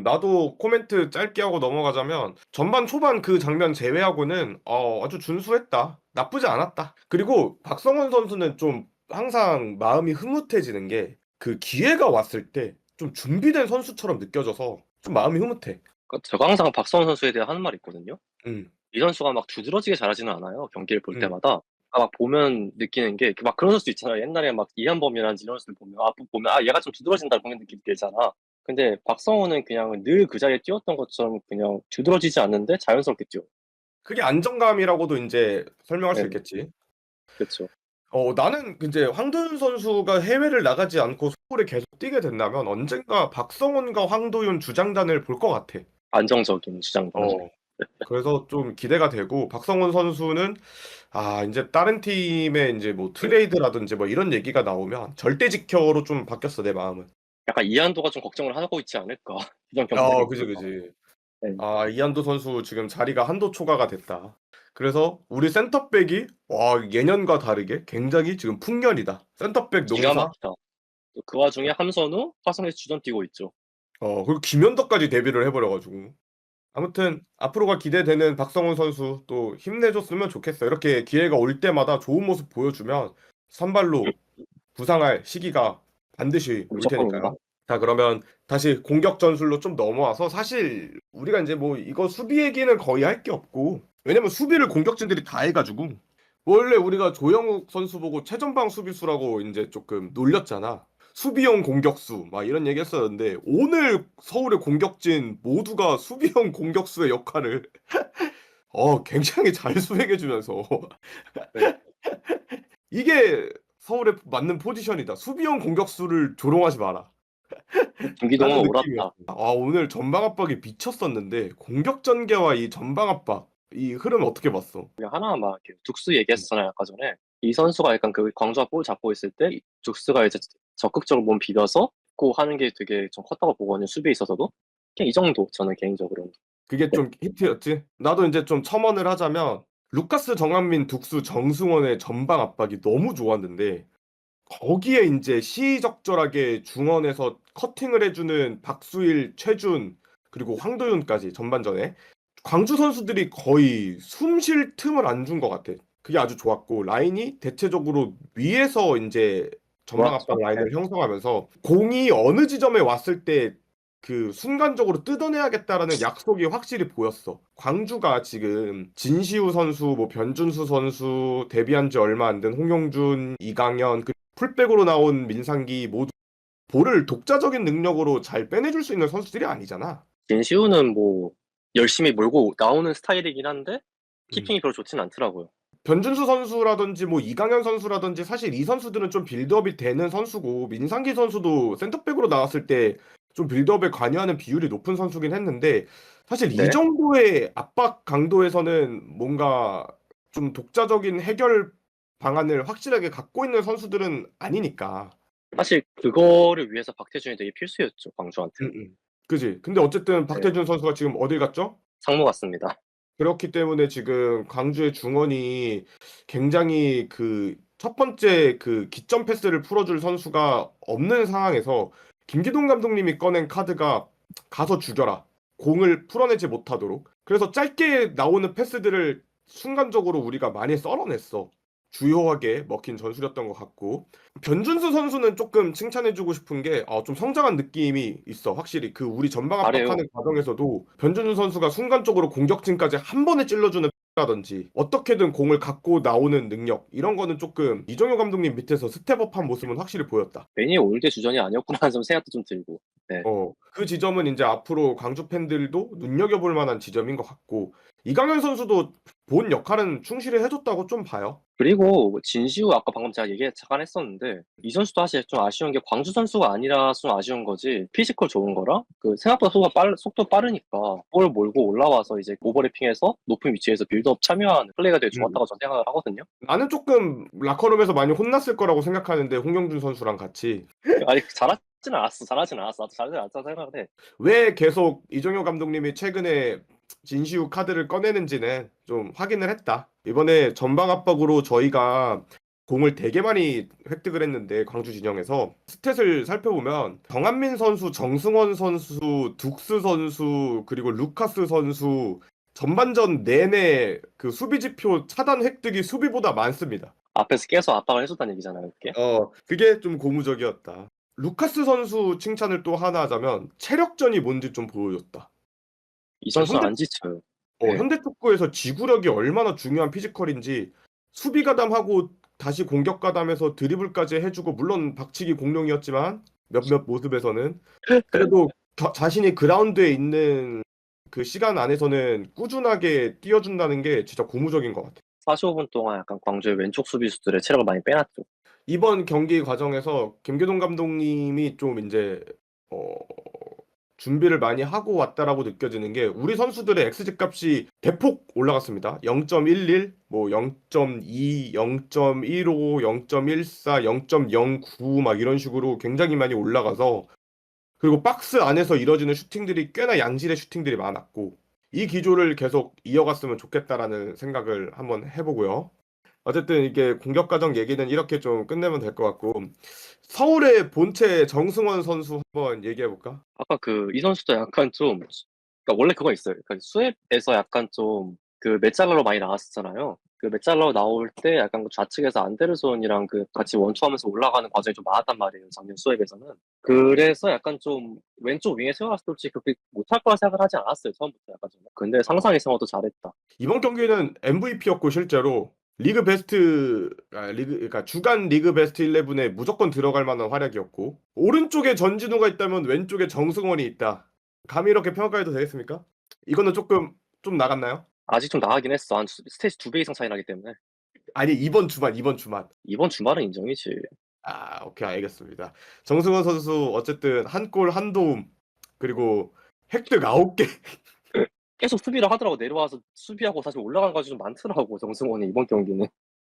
나도 코멘트 짧게 하고 넘어가자면 전반 초반 그 장면 제외하고는 아주 준수했다. 나쁘지 않았다. 그리고 박성원 선수는 좀 항상 마음이 흐뭇해지는 게 그 기회가 왔을 때 좀 준비된 선수처럼 느껴져서 좀 마음이 흐뭇해. 그러니까 제가 항상 박성원 선수에 대해 하는 말이 있거든요. 음, 이 선수가 막 두드러지게 잘하지는 않아요. 경기를 볼 음. 때마다. 막 보면 느끼는 게 막 그런 선수 있잖아요. 옛날에 막 이한범이라든지 이런 선수들 보면 보면 얘가 좀 두드러진다 그런 느낌 들잖아. 근데 박성호는 그냥 늘 그 자리에 뛰었던 것처럼 그냥 두드러지지 않는데 자연스럽게 뛰어. 그게 안정감이라고도 이제 설명할 수 네네. 있겠지. 그렇죠. 나는 이제 황도윤 선수가 해외를 나가지 않고 서울에 계속 뛰게 된다면 언젠가 박성원과 황도윤 주장단을 볼 것 같아. 안정적인 주장들. 어, 그래서 좀 기대가 되고 박성원 선수는 이제 다른 팀에 이제 뭐 트레이드라든지 뭐 이런 얘기가 나오면 절대 지켜로 좀 바뀌었어 내 마음은. 약간 이한도가 좀 걱정을 하고 있지 않을까. 이런 경기들이 그지 보면서. 그지. 네. 이한도 선수 지금 자리가 한도 초과가 됐다. 그래서 우리 센터백이 와 예년과 다르게 굉장히 지금 풍년이다. 센터백 기가 농사. 막히다. 또 그 와중에 함선우 화성에서 주전 뛰고 있죠. 그리고 김현덕까지 데뷔를 해버려가지고. 아무튼 앞으로가 기대되는 박성훈 선수 또 힘내줬으면 좋겠어. 이렇게 기회가 올 때마다 좋은 모습 보여주면 선발로 부상할 시기가 반드시 올 무조건입니다. 테니까요. 자, 그러면 다시 공격 전술로 좀 넘어와서 사실 우리가 이제 뭐 이거 수비 얘기는 거의 할 게 없고 왜냐면 수비를 공격진들이 다 해가지고 원래 우리가 조영욱 선수 보고 최전방 수비수라고 이제 조금 놀렸잖아. 수비형 공격수 막 이런 얘기 했었는데 오늘 서울의 공격진 모두가 수비형 공격수의 역할을 굉장히 잘 수행해주면서 네. 이게 서울에 맞는 포지션이다. 수비형 공격수를 조롱하지 마라. 김기동은 라는 느낌이었어. 옳았다. 오늘 전방 압박이 미쳤었는데 공격 전개와 이 전방 압박 이 흐름 어떻게 봤어? 그냥 하나만 말할게요. 둑스 얘기했었잖아요, 아까 전에. 이 선수가 약간 그 광주가 볼 잡고 있을 때 둑스가 이제 적극적으로 몸 비벼서 고 하는 게 되게 좀 컸다고 보거든요, 수비에 있어서도. 그냥 이 정도, 저는 개인적으로는. 그게 네. 좀 히트였지? 나도 이제 좀 첨언을 하자면 루카스 정한민 둑수 정승원의 전방 압박이 너무 좋았는데 거기에 이제 시의적절하게 중원에서 커팅을 해주는 박수일, 최준 그리고 황도윤까지 전반전에 광주 선수들이 거의 숨쉴 틈을 안 준 것 같아. 그게 아주 좋았고 라인이 대체적으로 위에서 이제 전방 압박 좋았죠? 네. 라인을 형성하면서 공이 어느 지점에 왔을 때 그 순간적으로 뜯어내야겠다라는 약속이 확실히 보였어. 광주가 지금 진시우 선수, 뭐 변준수 선수, 데뷔한 지 얼마 안 된 홍용준, 이강현, 그 풀백으로 나온 민상기 모두 볼을 독자적인 능력으로 잘 빼내줄 수 있는 선수들이 아니잖아. 진시우는 뭐, 열심히 몰고 나오는 스타일이긴 한데, 음. 키핑이 별로 좋진 않더라고요. 변준수 선수라든지 뭐 이강현 선수라든지 사실 이 선수들은 좀 빌드업이 되는 선수고 민상기 선수도 센터백으로 나왔을 때 좀 빌드업에 관여하는 비율이 높은 선수긴 했는데 사실 이 네. 정도의 압박 강도에서는 뭔가 좀 독자적인 해결 방안을 확실하게 갖고 있는 선수들은 아니니까. 사실 그거를 위해서 박태준이 되게 필수였죠, 광주한테는. 그지? 근데 어쨌든 네. 박태준 선수가 지금 어딜 갔죠? 상무 같습니다. 그렇기 때문에 지금 광주의 중원이 굉장히 그 첫 번째 그 기점 패스를 풀어줄 선수가 없는 상황에서 김기동 감독님이 꺼낸 카드가 가서 죽여라. 공을 풀어내지 못하도록. 그래서 짧게 나오는 패스들을 순간적으로 우리가 많이 썰어냈어. 주요하게 먹힌 전술이었던 것 같고. 변준수 선수는 조금 칭찬해주고 싶은 게, 좀 성장한 느낌이 있어. 확실히 그 우리 전방 잘해요. 압박하는 과정에서도 변준수 선수가 순간적으로 공격진까지 한 번에 찔러주는 라든지 어떻게든 공을 갖고 나오는 능력 이런 거는 조금 이정효 감독님 밑에서 스텝업한 모습은 확실히 보였다. 괜히 올드 주전이 아니었구나 좀 생각도 좀 들고. 네. 그 지점은 이제 앞으로 광주 팬들도 눈여겨볼 만한 지점인 것 같고 이강현 선수도 본 역할은 충실히 해줬다고 좀 봐요. 그리고 진시우 아까 방금 제가 얘기 잠깐 했었는데 이 선수도 사실 좀 아쉬운 게 광주 선수가 아니라 좀 아쉬운 거지 피지컬 좋은 거라 그 생각보다 속도 빠르니까 볼 몰고 올라와서 이제 오버래핑해서 높은 위치에서 빌드업 참여하는 플레이가 되게 음. 좋았다고 저는 생각을 하거든요. 나는 조금 라커룸에서 많이 혼났을 거라고 생각하는데 홍영준 선수랑 같이 아니 잘하진 않았어. 나도 잘하진 않았다고 생각을 해. 왜 계속 이정효 감독님이 최근에 진시우 카드를 꺼내는지는 좀 확인을 했다. 이번에 전방 압박으로 저희가 공을 되게 많이 획득을 했는데 광주 진영에서 스탯을 살펴보면 정한민 선수, 정승원 선수, 둑스 선수 그리고 루카스 선수 전반전 내내 그 수비 지표 차단 획득이 수비보다 많습니다. 앞에서 계속 압박을 해줬다는 얘기잖아요, 그게. 그게 좀 고무적이었다. 루카스 선수 칭찬을 또 하나 하자면 체력전이 뭔지 좀 보여줬다. 이 선수는 현대 안 지쳐요. 네. 현대 축구에서 지구력이 얼마나 중요한 피지컬인지 수비 가담하고 다시 공격 가담해서 드리블까지 해주고 물론 박치기 공룡이었지만 몇몇 모습에서는 그래도 자신이 그라운드에 있는 그 시간 안에서는 꾸준하게 뛰어준다는 게 진짜 고무적인 것 같아. 45분 동안 약간 광주의 왼쪽 수비수들의 체력을 많이 빼놨죠. 이번 경기 과정에서 김교동 감독님이 좀 이제 어, 준비를 많이 하고 왔다라고 느껴지는 게 우리 선수들의 XG 값이 대폭 올라갔습니다. 0.11, 뭐 0.2, 0.15, 0.14, 0.09 막 이런 식으로 굉장히 많이 올라가서 그리고 박스 안에서 이뤄지는 슈팅들이 꽤나 양질의 슈팅들이 많았고 이 기조를 계속 이어갔으면 좋겠다라는 생각을 한번 해보고요. 어쨌든 이게 공격 과정 얘기는 이렇게 좀 끝내면 될 것 같고 서울의 본체 정승원 선수 한번 얘기해 볼까? 아까 이 선수도 약간 좀, 그러니까 원래 그거 있어요. 그러니까 수협에서 약간 좀 그 메짤러로 많이 나왔었잖아요. 그 메짤러 나올 때 약간 그 좌측에서 안데르손이랑 그 같이 원투하면서 올라가는 과정이 좀 많았단 말이에요. 작년 수협에서는. 그래서 약간 좀 왼쪽 윙에 세워놨을 때 솔직히 그렇게 못할 거라 생각을 하지 않았어요. 처음부터 약간 좀. 근데 상상 이상으로 잘했다. 이번 경기는 MVP였고 실제로 리그 베스트 그러니까 주간 리그 베스트 11에 무조건 들어갈 만한 활약이었고 오른쪽에 전진우가 있다면 왼쪽에 정승원이 있다. 감히 이렇게 평가해도 되겠습니까? 이거는 조금 좀 나갔나요? 아직 좀 나가긴 했어. 한 스탯이 2배 이상 차이 나기 때문에. 아니 이번 주만. 이번 주말은 인정이지. 오케이 알겠습니다. 정승원 선수 어쨌든 한 골 한 도움 그리고 획득 9개. 계속 수비를 하더라고. 내려와서 수비하고 사실 올라간 과정이 좀 많더라고. 정승원이 이번 경기는.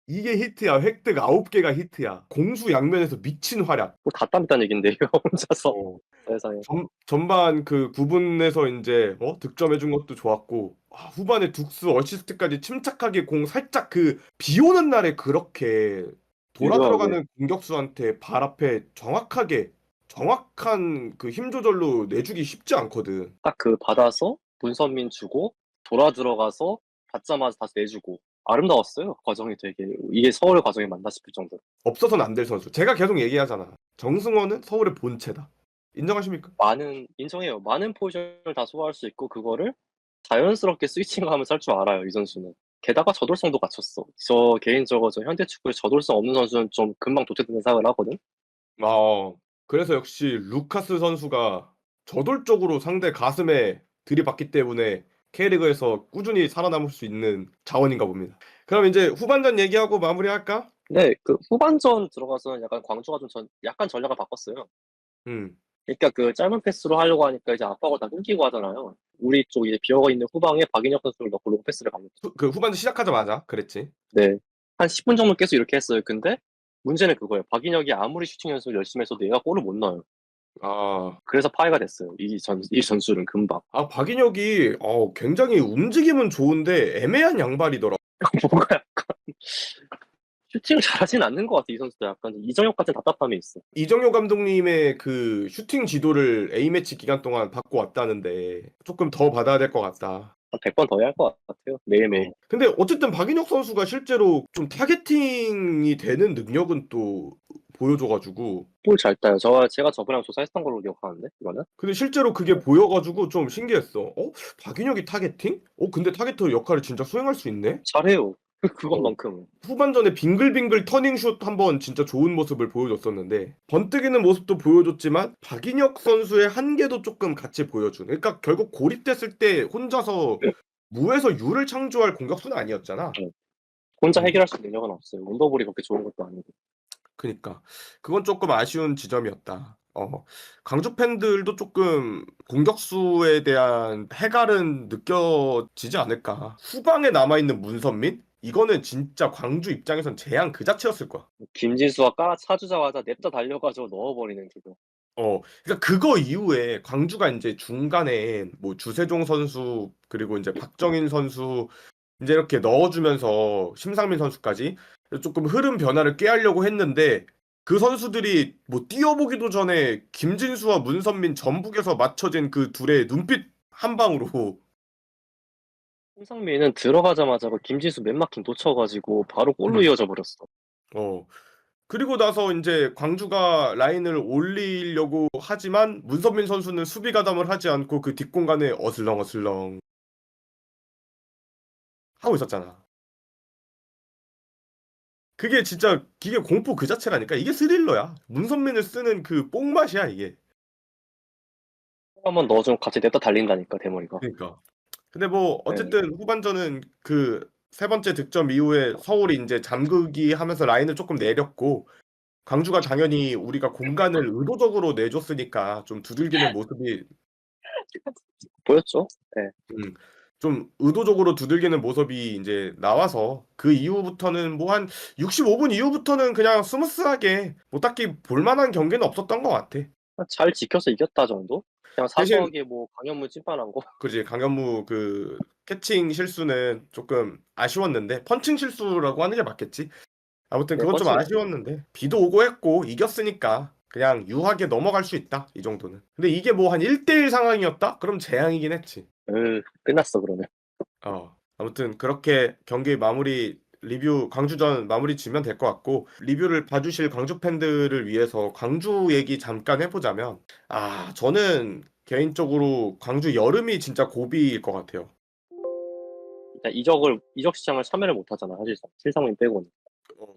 이게 히트야. 획득 9개가 히트야. 공수 양면에서 미친 활약. 뭐 다 땀있다는 얘긴데요. 혼자서. 어. 세상에. 전반 그 부분에서 이제 득점해 준 것도 좋았고 후반에 둑스 어시스트까지 침착하게 공 살짝 그 비 오는 날에 그렇게 돌아 유효하게. 들어가는 공격수한테 발 앞에 정확한 그 힘 조절로 내주기 쉽지 않거든. 딱 받아서 문선민 주고 돌아 들어가서 받자마자 다시 내주고. 아름다웠어요. 과정이 되게. 이게 서울 과정이 맞나 싶을 정도로. 없어서는 안 될 선수. 제가 계속 얘기하잖아. 정승원은 서울의 본체다. 인정하십니까? 인정해요. 많은 포지션을 다 소화할 수 있고 그거를 자연스럽게 스위칭하면서 할 줄 알아요. 이 선수는. 게다가 저돌성도 갖췄어. 저 개인적으로 저 현대 축구에 저돌성 없는 선수는 좀 금방 도태되는 생각을 하거든. 그래서 역시 루카스 선수가 저돌적으로 상대 가슴에 들이받기 때문에 K리그에서 꾸준히 살아남을 수 있는 자원인가 봅니다. 그럼 이제 후반전 얘기하고 마무리할까? 네, 후반전 들어가서는 약간 광주가 좀 약간 전략을 바꿨어요. 음. 그러니까 그 짧은 패스로 하려고 하니까 이제 압박을 다 끊기고 하잖아요. 우리 쪽 이제 비어 있는 후방에 박인혁 선수를 넣고 로브 패스를 가겠죠. 그 후반전 시작하자마자 그랬지. 네. 한 10분 정도 계속 이렇게 했어요. 근데 문제는 그거예요. 박인혁이 아무리 슈팅 연습을 열심히 했어도 얘가 골을 못 넣어요. 아, 그래서 파회가 됐어요. 이 전술은 금방. 박인혁이 굉장히 움직임은 좋은데 애매한 양발이더라. 뭔가 약간 슈팅을 잘하진 않는 것 같아. 이 선수도 약간 이정혁 같은 답답함이 있어. 이정효 감독님의 그 슈팅 지도를 A매치 기간 동안 받고 왔다는데 조금 더 받아야 될 것 같다. 한 100번 더 해야 할 것 같아요. 매일매일. 근데 어쨌든 박인혁 선수가 실제로 좀 타겟팅이 되는 능력은 또 보여줘가지고 볼 잘 따요. 제가 저번에 조사했던 걸로 기억하는데 이거는. 근데 실제로 그게 보여가지고 좀 신기했어. 박인혁이 타겟팅? 근데 타겟터 역할을 진짜 수행할 수 있네? 잘해요. 어. 그것만큼은. 후반전에 빙글빙글 터닝슛 한번 진짜 좋은 모습을 보여줬었는데 번뜩이는 모습도 보여줬지만 박인혁 선수의 한계도 조금 같이 보여준. 그러니까 결국 고립됐을 때 혼자서 무에서 유를 창조할 공격수는 아니었잖아. 혼자 음. 해결할 수 있는 능력은 없어요. 운더볼이 그렇게 좋은 것도 아니고. 그니까 그건 조금 아쉬운 지점이었다. 광주 팬들도 조금 공격수에 대한 해갈은 느껴지지 않을까. 후방에 남아있는 문선민? 이거는 진짜 광주 입장에선 재앙 그 자체였을 거야. 김진수가 차주자마자 냅다 달려가지고 넣어버리는 그거. 그러니까 그거 이후에 광주가 이제 중간에 뭐 주세종 선수 그리고 이제 박정인 선수 이제 이렇게 넣어주면서 심상민 선수까지 조금 흐름 변화를 꾀하려고 했는데 그 선수들이 뭐 뛰어보기도 전에 김진수와 문선민 전북에서 맞춰진 그 둘의 눈빛 한 방으로 홍상민은 들어가자마자 그 김진수 맨마킹 놓쳐가지고 바로 골로 음. 이어져 버렸어. 어 그리고 나서 이제 광주가 라인을 올리려고 하지만 문선민 선수는 수비 가담을 하지 않고 그 뒷공간에 어슬렁어슬렁 하고 있었잖아. 그게 진짜 기계 공포 그 자체라니까. 이게 스릴러야. 문선민을 쓰는 그 뽕맛이야 이게. 한번 넣어주면 같이 냅다 달린다니까 대머리가. 그러니까. 근데 뭐 네. 어쨌든 후반전은 그 세 번째 득점 이후에 서울이 이제 잠그기 하면서 라인을 조금 내렸고 광주가 당연히 우리가 공간을 의도적으로 내줬으니까 좀 두들기는 모습이 보였죠? 네. 음, 좀 의도적으로 두들기는 모습이 이제 나와서 그 이후부터는 뭐 한 65분 이후부터는 그냥 스무스하게 뭐 딱히 볼만한 경기는 없었던 것 같아. 잘 지켜서 이겼다 정도? 그냥 대신 사소하게 뭐 강현무 찐빠난 거. 그지 강현무 그 캐칭 실수는 조금 아쉬웠는데 펀칭 실수라고 하는 게 맞겠지. 아무튼 네, 그건 좀 펀칭. 아쉬웠는데 비도 오고 했고 이겼으니까 그냥 유하게 넘어갈 수 있다 이 정도는. 근데 이게 뭐 한 1대1 상황이었다? 그럼 재앙이긴 했지. 끝났어 그러면. 아무튼 그렇게 경기 마무리 리뷰 광주전 마무리 지면 될 것 같고 리뷰를 봐주실 광주 팬들을 위해서 광주 얘기 잠깐 해보자면 저는 개인적으로 광주 여름이 진짜 고비일 것 같아요. 일단 이적 시장을 참여를 못 하잖아 사실상 실상민 빼고는.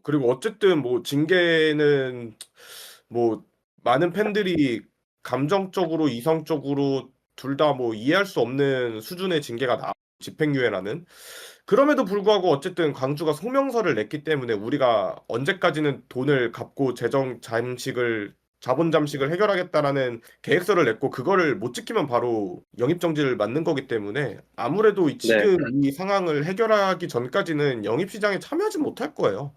그리고 어쨌든 뭐 징계는 뭐 많은 팬들이 감정적으로 이성적으로 둘 다 뭐 이해할 수 없는 수준의 징계가 집행유예라는. 그럼에도 불구하고 어쨌든 광주가 소명서를 냈기 때문에 우리가 언제까지는 돈을 갚고 자본 잠식을 해결하겠다라는 계획서를 냈고 그거를 못 지키면 바로 영입 정지를 맞는 거기 때문에 아무래도 네. 지금 이 상황을 해결하기 전까지는 영입 시장에 참여하지 못할 거예요.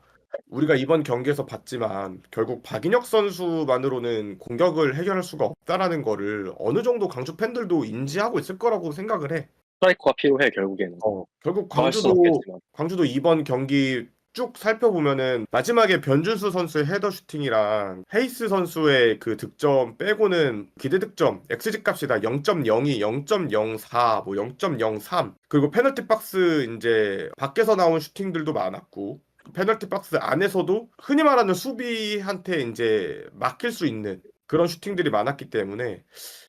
우리가 이번 경기에서 봤지만 결국 박인혁 선수만으로는 공격을 해결할 수가 없다라는 거를 어느 정도 광주 팬들도 인지하고 있을 거라고 생각을 해. 스트라이커가 필요해 결국에는. 결국 더할 수는 없겠지만. 광주도 이번 경기 쭉 살펴보면은 마지막에 변준수 선수의 헤더 슈팅이랑 헤이스 선수의 그 득점 빼고는 기대 득점 xG 값이 다 0.02, 0.04, 뭐 0.03 그리고 페널티 박스 이제 밖에서 나온 슈팅들도 많았고 페널티 박스 안에서도 흔히 말하는 수비한테 이제 막힐 수 있는 그런 슈팅들이 많았기 때문에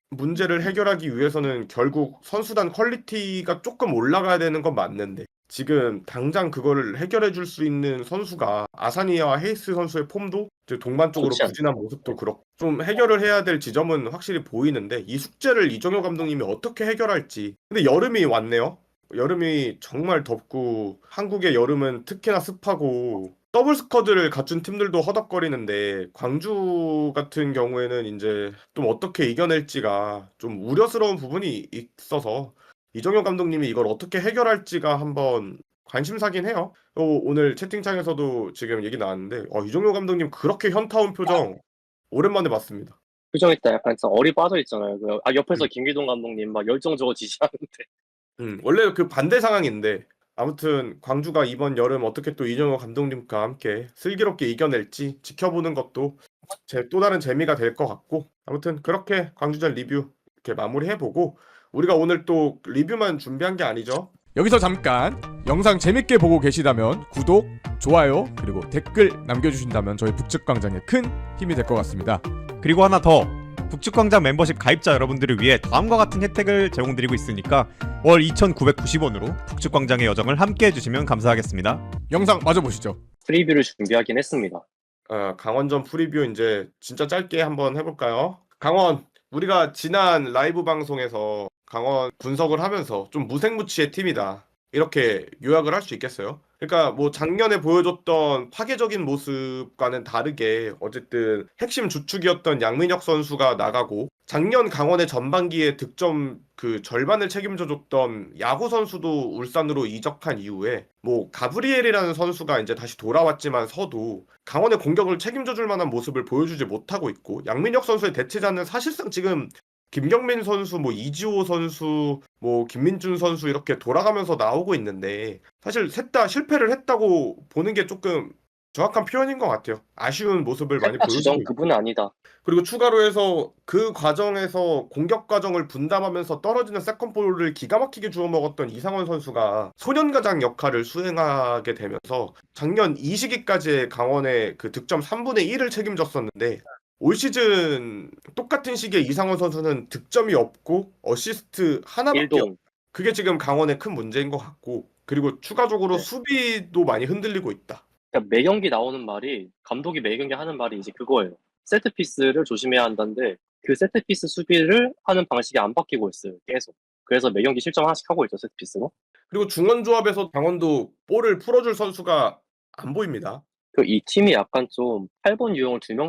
문제를 해결하기 위해서는 결국 선수단 퀄리티가 조금 올라가야 되는 건 맞는데 지금 당장 그거를 해결해 줄 수 있는 선수가 아사니아와 헤이스 선수의 폼도 이제 동반 쪽으로 좋지 않다. 부진한 모습도 그렇고 좀 해결을 해야 될 지점은 확실히 보이는데 이 숙제를 이정효 감독님이 어떻게 해결할지. 근데 여름이 왔네요. 여름이 정말 덥고 한국의 여름은 특히나 습하고 더블 스쿼드를 갖춘 팀들도 허덕거리는데 광주 같은 경우에는 이제 좀 어떻게 이겨낼지가 좀 우려스러운 부분이 있어서 이정효 감독님이 이걸 어떻게 해결할지가 한번 관심사긴 해요. 오늘 채팅창에서도 지금 얘기 나왔는데 이정효 감독님 그렇게 현타온 표정 오랜만에 봤습니다. 표정 있다 약간 진짜 얼이 빠져 있잖아요. 옆에서 음. 김기동 감독님 막 열정적으로 지시하는데. 원래 그 반대 상황인데 아무튼 광주가 이번 여름 어떻게 또 이정효 감독님과 함께 슬기롭게 이겨낼지 지켜보는 것도 제 또 다른 재미가 될 것 같고 아무튼 그렇게 광주전 리뷰 이렇게 마무리해보고 우리가 오늘 또 리뷰만 준비한 게 아니죠. 여기서 잠깐 영상 재밌게 보고 계시다면 구독, 좋아요, 그리고 댓글 남겨주신다면 저희 북측광장에 큰 힘이 될 것 같습니다. 그리고 하나 더, 북측광장 멤버십 가입자 여러분들을 위해 다음과 같은 혜택을 제공드리고 있으니까 월 2,990원으로 북측광장의 여정을 함께 해주시면 감사하겠습니다. 영상 마저 보시죠. 프리뷰를 준비하긴 했습니다. 강원전 프리뷰 이제 진짜 짧게 한번 해볼까요? 강원 우리가 지난 라이브 방송에서 강원 분석을 하면서 좀 무색무취의 팀이다 이렇게 요약을 할 수 있겠어요? 그러니까 뭐 작년에 보여줬던 파괴적인 모습과는 다르게 어쨌든 핵심 주축이었던 양민혁 선수가 나가고 작년 강원의 전반기에 득점 그 절반을 책임져줬던 야구 선수도 울산으로 이적한 이후에 뭐 가브리엘이라는 선수가 이제 다시 돌아왔지만 서도 강원의 공격을 책임져줄 만한 모습을 보여주지 못하고 있고 양민혁 선수의 대체자는 사실상 지금 김경민 선수, 뭐 이지호 선수, 뭐 김민준 선수 이렇게 돌아가면서 나오고 있는데 사실 셋 다 실패를 했다고 보는 게 조금 정확한 표현인 것 같아요. 아쉬운 모습을 많이 셀카 주전 보여주고 있고 그분은 아니다. 그리고 추가로 해서 그 과정에서 공격 과정을 분담하면서 떨어지는 세컨볼을 기가 막히게 주워 먹었던 이상원 선수가 소년가장 역할을 수행하게 되면서 작년 이 시기까지의 강원의 그 득점 3분의 1을 책임졌었는데 올 시즌 똑같은 시기에 이상원 선수는 득점이 없고 어시스트 하나밖에 1동. 그게 지금 강원의 큰 문제인 것 같고 그리고 추가적으로 네. 수비도 많이 흔들리고 있다. 그러니까 매 경기 나오는 말이 감독이 매 경기 하는 말이 이제 그거예요. 세트피스를 조심해야 한다는데 그 세트피스 수비를 하는 방식이 안 바뀌고 있어요. 계속. 그래서 매 경기 실점 하나씩 하고 있죠. 세트피스로. 그리고 중원 조합에서 강원도 볼을 풀어줄 선수가 안 보입니다. 이 팀이 약간 좀 8번 유형을 두 명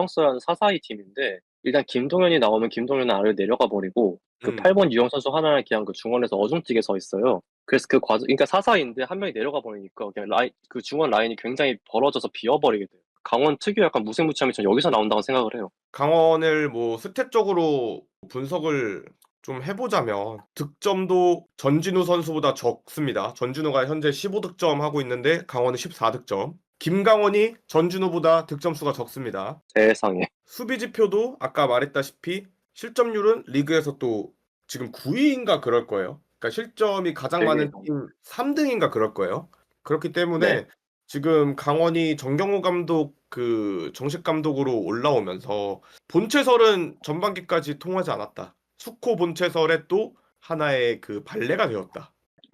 써야 하는 사사이 팀인데 일단 김동현이 나오면 김동현은 아래로 내려가 버리고 그 8번 유형 선수 하나를 그냥 그 중원에서 어중뛰게 서 있어요. 그래서 그 과정, 그러니까 사사인데 한 명이 내려가 버리니까 그냥 그 중원 라인이 굉장히 벌어져서 비어버리게 돼요. 강원 특유의 약간 무색무취함이 전 여기서 나온다고 생각을 해요. 강원을 뭐 스탯적으로 분석을 좀 해보자면 득점도 전진우 선수보다 적습니다. 전진우가 현재 15득점 하고 있는데 강원은 14득점. 김강원이 전진우보다 득점 수가 적습니다. 세상에. 수비 지표도 아까 말했다시피 실점률은 리그에서 또 지금 9위인가 그럴 거예요. 그러니까 실점이 가장 많은 팀 3등인가 그럴 거예요. 그렇기 때문에 네. 지금 강원이 정경호 감독 그 정식 감독으로 올라오면서 본체설은 전반기까지 통하지 않았다. 수코 본체설에 또 하나의 그 발레가 되었다.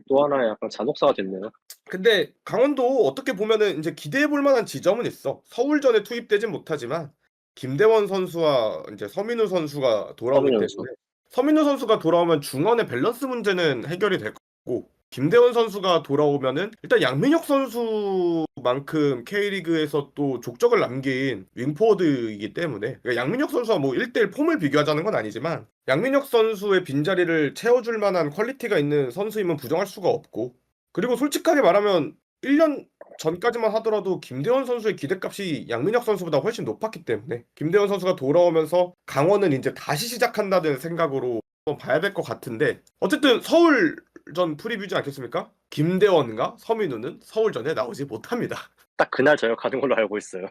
또 하나의 약간 잔혹사가 됐네요. 근데 강원도 어떻게 보면은 이제 기대해 볼 만한 지점은 있어. 서울전에 투입되진 못하지만 김대원 선수와 이제 서민우 선수가 돌아오기 서민우 때문에 선수. 서민우 선수가 돌아오면 중원의 밸런스 문제는 해결이 될 거고 김대원 선수가 돌아오면은 일단 양민혁 선수만큼 K리그에서 또 족적을 남긴 윙포워드이기 때문에 그러니까 양민혁 선수와 뭐 1대1 폼을 비교하자는 건 아니지만 양민혁 선수의 빈자리를 채워줄 만한 퀄리티가 있는 선수임은 부정할 수가 없고 그리고 솔직하게 말하면 1년 전까지만 하더라도 김대원 선수의 기대값이 양민혁 선수보다 훨씬 높았기 때문에 김대원 선수가 돌아오면서 강원은 이제 다시 시작한다는 생각으로 한번 봐야 될 것 같은데 어쨌든 서울전 프리뷰지 않겠습니까? 김대원과 서민우는 서울전에 나오지 못합니다. 딱 그날 저녁 가는 걸로 알고 있어요.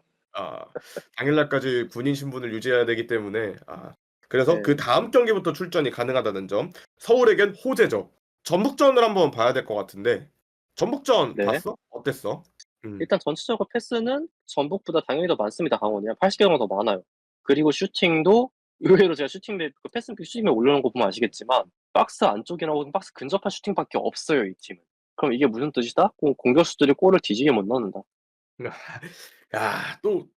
당일날까지 군인 신분을 유지해야 되기 때문에 그래서 네. 그 다음 경기부터 출전이 가능하다는 점 서울에겐 호재죠. 전북전을 한번 봐야 될 것 같은데 전북전 네. 봤어? 어땠어? 일단 전체적으로 패스는 전북보다 당연히 더 많습니다. 강원이 한 80개 정도 더 많아요. 그리고 슈팅도 의외로 제가 그 패스픽 슈팅에 올려놓은 거 보면 아시겠지만 박스 안쪽이나 혹은 박스 근접한 슈팅밖에 없어요. 이 팀은. 그럼 이게 무슨 뜻이다? 공격수들이 골을 뒤지게 못 넣는다. 야, 또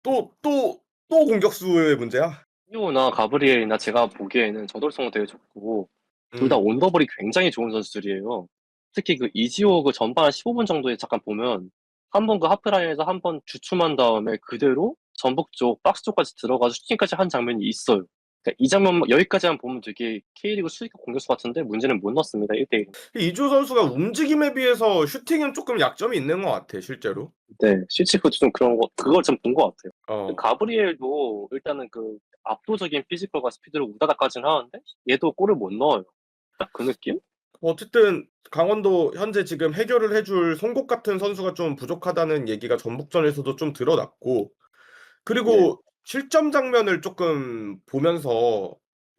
공격수의 문제야? 이오나 가브리엘이나 제가 보기에는 저돌성도 되게 좋고 둘 다 음, 온더볼이 굉장히 좋은 선수들이에요. 특히 그 이지호 그 전반 15분 정도에 잠깐 보면 한 번 그 하프라인에서 한 번 주춤한 다음에 그대로 전북 쪽 박스 쪽까지 들어가서 슈팅까지 한 장면이 있어요. 그러니까 이 장면 여기까지만 보면 되게 K리그 수익 공격수 같은데 문제는 못 넣습니다. 1대1. 이조 선수가 움직임에 비해서 슈팅은 조금 약점이 있는 것 같아, 실제로. 네, 시치프도 좀 그런 거 그걸 좀 본 것 같아요. 어. 가브리엘도 일단은 그 압도적인 피지컬과 스피드로 우다다까지는 하는데 얘도 골을 못 넣어요. 딱 그 느낌? 어쨌든 강원도 현재 지금 해결을 해줄 송곳 같은 선수가 좀 부족하다는 얘기가 전북전에서도 좀 드러났고, 그리고 실점 장면을 조금 보면서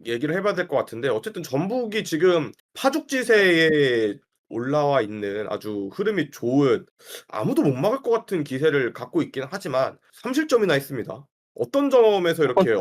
얘기를 해봐야 될 것 같은데, 어쨌든 전북이 지금 파죽지세에 올라와 있는 아주 흐름이 좋은, 아무도 못 막을 것 같은 기세를 갖고 있긴 하지만 3실점이나 했습니다. 어떤 점에서 이렇게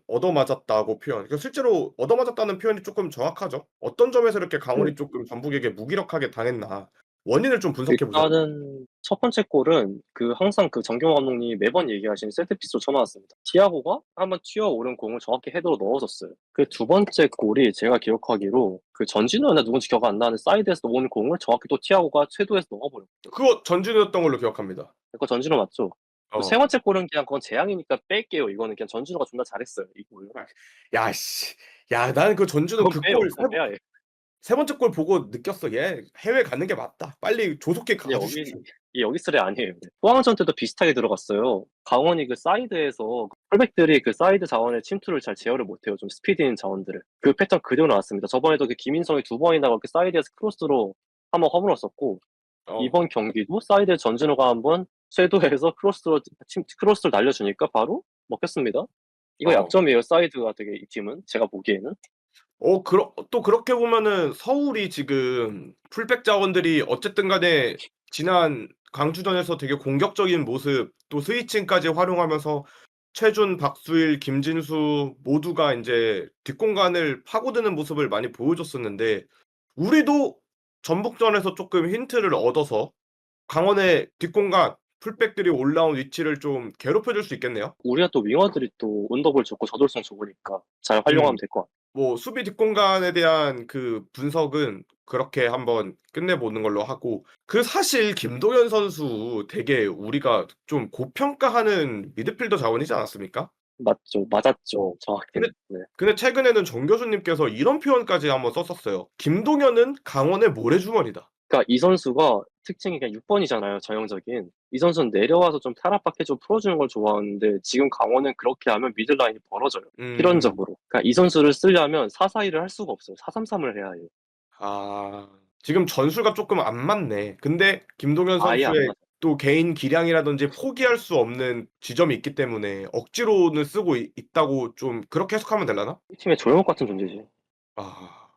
얻어맞았다고 표현, 그러니까 실제로 얻어맞았다는 표현이 조금 정확하죠. 어떤 점에서 이렇게 강원이 조금 전북에게 무기력하게 당했나, 원인을 좀 분석해 보자. 일단은 첫 번째 골은 그 항상 그 정경호 감독님이 매번 얘기하시는 세트피스로 쳐놨습니다. 티아고가 한번 튀어오른 공을 정확히 헤더로 넣어줬어요. 그 두 번째 골이 제가 기억하기로 그 전진우였나 누군지 기억 안 나는데 사이드에서 온 공을 정확히 또 티아고가 쇄도에서 넣어버렸어요. 그거 전진우였던 걸로 기억합니다. 그거 전진우 맞죠? 어. 세 번째 골은 그냥 그건 재앙이니까 뺄게요. 이거는 그냥 전진우가 존나 잘했어요. 이 골. 야, 씨. 야, 나는 그 전진우 그건 빼요. 그 그건 빼야 해. 세 번째 골 보고 느꼈어. 얘 해외 가는 게 맞다. 빨리 조속히 근데 가주십시오. 여기 쓰레 아니에요. 포항전 때도 비슷하게 들어갔어요. 강원이 그 사이드에서 풀백들이 그 사이드 자원의 침투를 잘 제어를 못해요. 좀 스피드 있는 자원들을. 그 패턴 그대로 나왔습니다. 저번에도 그 김인성이 2번이나 그렇게 사이드에서 크로스로 한번 허물었었고 어. 이번 경기도 사이드에 전진호가 한번 쇄도해서 크로스를 날려주니까 바로 먹혔습니다. 이거 어. 약점이에요. 사이드가 되게 이 팀은 제가 보기에는. 또 그렇게 보면은 서울이 지금 풀백 자원들이 어쨌든 간에 지난 광주전에서 되게 공격적인 모습, 또 스위칭까지 활용하면서 최준, 박수일, 김진수 모두가 인제 뒷공간을 파고드는 모습을 많이 보여줬었는데, 우리도 전북전에서 쪼끔 힌트를 얻어서 강원의 뒷공간 풀백들이 올라온 위치를 좀 괴롭혀 줄 수 있겠네요. 우리가 또 윙어들이 또 언더볼 좋고 저돌성 좋으니까 잘 활용하면 될 것 같아요. 뭐 수비 뒷공간에 대한 그 분석은 그렇게 한번 끝내보는 걸로 하고, 그 사실 김동현 선수 되게 우리가 좀 고평가하는 미드필더 자원이지 않았습니까? 맞죠. 맞았죠. 정확히는. 네. 근데 최근에는 정 교수님께서 이런 표현까지 한번 썼었어요. "김동현은 강원의 모래주머니다." 그러니까 이 선수가 특징이 그냥 6번이잖아요. 전형적인. 이 선수는 내려와서 좀 탈압박해 좀 풀어주는 걸 좋아하는데 지금 강원은 그렇게 하면 미들라인이 벌어져요. 필연적으로. 그러니까 이 선수를 쓰려면 4-4-2를 할 수가 없어요. 4-3-3을 해야 해요. 아, 지금 전술과 조금 안 맞네. 근데 김동현 아예 안 선수의 맞아요. 또 개인 기량이라든지 포기할 수 없는 지점이 있기 때문에 억지로는 쓰고 있다고 좀 그렇게 해석하면 되려나? 이 팀의 조영욱 같은 존재지. 아.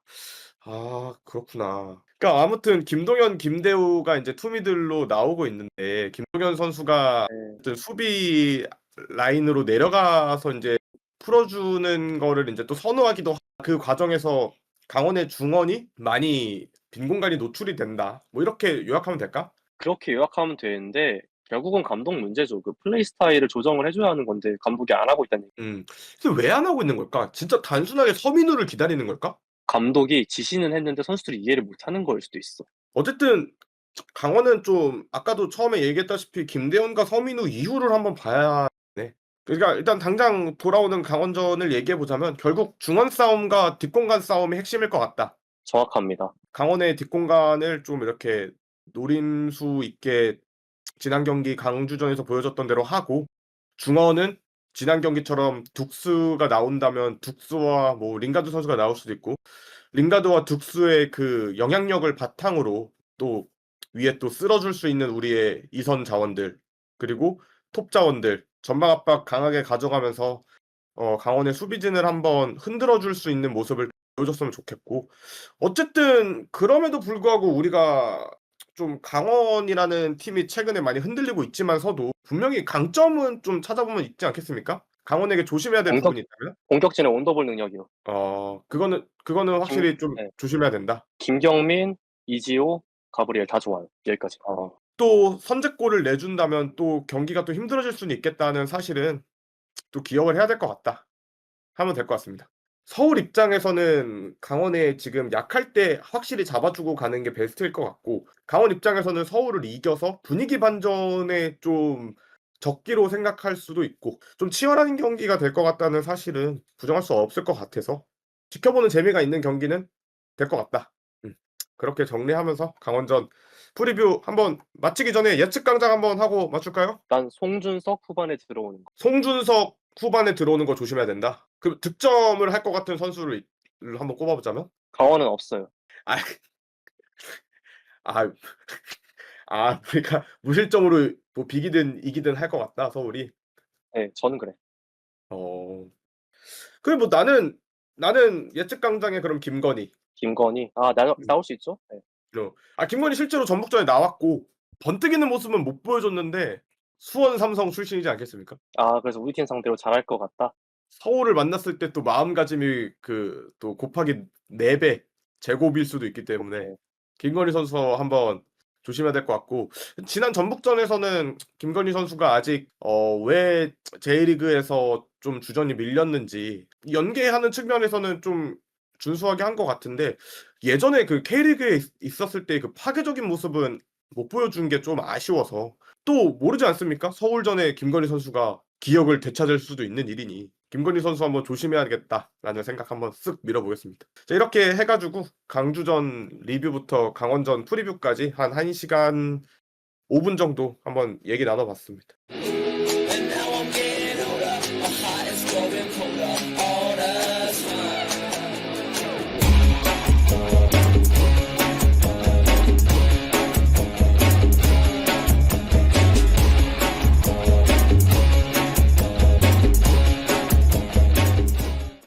아, 그렇구나. 그러니까 아무튼 김동현, 김대우가 인제 투미들로 나오고 있는데, 김동현 선수가 네. 어떤 수비 라인으로 내려가서 인제 풀어주는 거를 인제 또 선호하기도 그 과정에서 강원의 중원이 많이 빈 공간이 노출이 된다, 뭐 이렇게 요약하면 될까? 그렇게 요약하면 되는데 결국은 감독 문제죠. 그 플레이 스타일을 조정을 해 줘야 하는 건데 감독이 안 하고 있다는 얘기. 근데 왜 안 하고 있는 걸까? 진짜 단순하게 서민우를 기다리는 걸까? 감독이 지시는 했는데 선수들이 이해를 못 하는 거일 수도 있어. 어쨌든 강원은 좀 아까도 처음에 얘기했다시피 김대현과 서민우 이후를 한번 봐야 네. 그러니까 일단 당장 돌아오는 강원전을 얘기해 보자면 결국 중원 싸움과 뒷공간 싸움이 핵심일 것 같다. 정확합니다. 강원의 뒷공간을 좀 이렇게 노림수 있게 지난 경기 강주전에서 보여줬던 대로 하고, 중원은 지난 경기처럼 둑스가 나온다면 둑스와 뭐 링가드 선수가 나올 수도 있고, 링가드와 둑스의 그 영향력을 바탕으로 또 위에 또 쓸어줄 수 있는 우리의 이선 자원들, 그리고 톱 자원들 전방 압박 강하게 가져가면서 강원의 수비진을 한번 흔들어 줄 수 있는 모습을 보여줬으면 좋겠고, 어쨌든 그럼에도 불구하고 우리가 좀 강원이라는 팀이 최근에 많이 흔들리고 있지만서도 분명히 강점은 좀 찾아보면 있지 않겠습니까? 강원에게 조심해야 될 부분이 있다면? 공격진의 온더볼 능력이요. 그거는 확실히 좀 네. 조심해야 된다. 김경민, 이지호, 가브리엘 다 좋아요. 여기까지. 또 선제골을 내준다면 또 경기가 또 힘들어질 수는 있겠다는 사실은 또 기억을 해야 될 것 같다 하면 될 것 같습니다. 서울 입장에서는 강원에 지금 약할 때 확실히 잡아주고 가는 게 베스트일 것 같고, 강원 입장에서는 서울을 이겨서 분위기 반전에 좀 적기로 생각할 수도 있고, 좀 치열한 경기가 될 것 같다는 사실은 부정할 수 없을 것 같아서 지켜보는 재미가 있는 경기는 될 것 같다. 그렇게 정리하면서 강원전 프리뷰 한번 마치기 전에 예측 강장 한번 하고 맞출까요? 난 송준석 후반에 들어오는 거. 송준석 후반에 들어오는 거 조심해야 된다. 그 득점을 할 것 같은 선수를 한번 꼽아보자면? 강원은 없어요. 아, 아, 그러니까 무실점으로 뭐 비기든 이기든 할 것 같다, 서울이. 네, 저는 그래. 어, 그래 뭐 나는 예측 강장에 그럼 김건희. 김건희. 나올 수 있죠? 네. 김건희 실제로 전북전에 나왔고 번뜩이는 모습은 못 보여줬는데 수원 삼성 출신이지 않겠습니까? 그래서 우리 팀 상대로 잘할 것 같다. 서울을 만났을 때 또 마음가짐이 그 또 곱하기 4배 제곱일 수도 있기 때문에 오케이. 김건희 선수 한번 조심해야 될 것 같고, 지난 전북전에서는 김건희 선수가 아직 왜 J리그에서 좀 주전이 밀렸는지 연계하는 측면에서는 좀 준수하게 한 것 같은데, 예전에 그 K리그에 있었을 때 그 파괴적인 모습은 못 보여준 게 좀 아쉬워서, 또 모르지 않습니까? 서울전에 김건희 선수가 기억을 되찾을 수도 있는 일이니 김건희 선수 한번 조심해야겠다라는 생각 한번 쓱 밀어보겠습니다. 자, 이렇게 해가지고 강주전 리뷰부터 강원전 프리뷰까지 한 1시간 5분 정도 한번 얘기 나눠봤습니다.